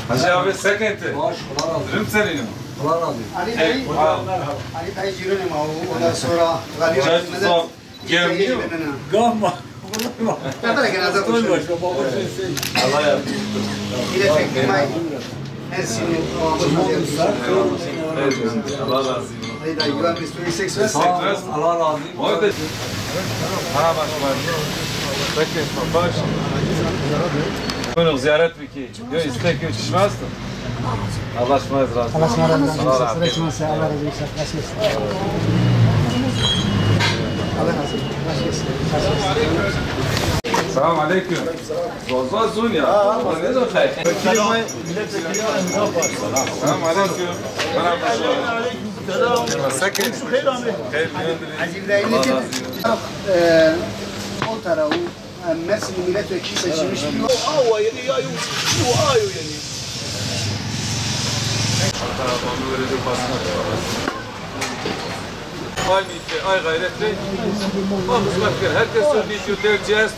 Hacı abi sekenti. Baş, Allah razı olsun. Dürüm senin. Allah razı olsun. Ali dayı jironim ondan sonra Çay tuzağı gelmiyor. Gamma. Ben de gene zaten Koy konuşuyorum. başka baba sen. Allah yardım. Yine çektirmeyi. En sinir o Allah razı olsun. Ali dayı güven bir sürü seksüel. Sağ ol, Allah razı olsun. Orada. Ha başlar. Sekent baş. Bunu ziyaret mi ki? Yo istek yetişmezdim. Allah şmayız razı olsun. Allah razı olsun. Allah razı olsun. Allah razı olsun. Allah razı olsun. Selamun aleyküm. Zozo zun ya. Ne de hayır. Selamun aleyküm. Merhaba. Sakin. Acil dayı o tarafı Mersin milletvekili seçilmiş bir yol. Onu verecek basına. Ay gayretle. Vamos bakır. Herkes söylüyor dereceğiz.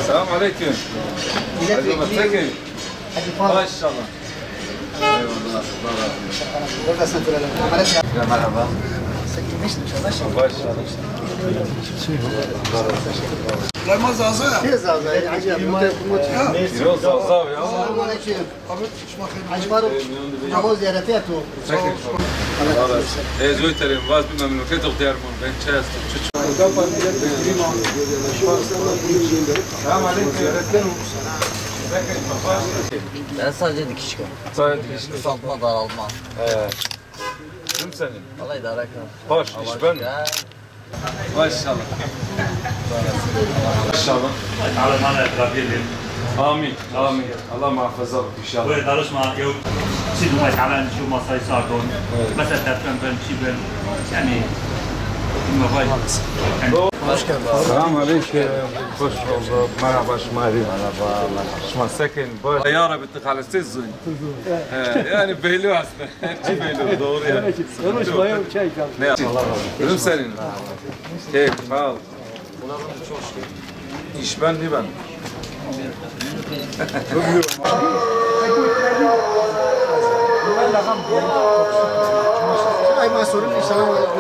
Selamun aleyküm. Milletvekili. Maşallah. Orada sen duralım. Merhaba. Seçilmiştir inşallah. Maşallah. Ramaz Azza ya. Tez Azza ya. Hacı abi. Biraz zazav ya. Selamun aleyküm. Hacı Faruk. Namaz ziyareti yaptı o. Ezgöy terim vaz bir memleket oktiyar mun ben çayas Ben sadece dikiş çıkıyorum. Sadece dikiş Kısaltma, daralma. Kim senin? Vallahi idare kal. Hoş iş ben. Maşallah. Maşallah. على قبيل Amin. Amin. Allah muhafaza bak inşallah. ودارش ما يو سيدو ما تعمل شو ما صاير صارتون مثلا تفهم بن شي بن يعني ما فاي Selamun aleyküm. Hoş bulduk. Merhaba Şmari. Merhaba. Şma sakin. Boş. Ya Rabbi tıkalesiz zın. Yani belli aslında. Hepsi belli. Doğru yani. Konuşmaya çay kaldı. Ne yapayım? Ürün senin. Keyif, sağ ol. İş ben değil ben. Ay ma sorun inşallah.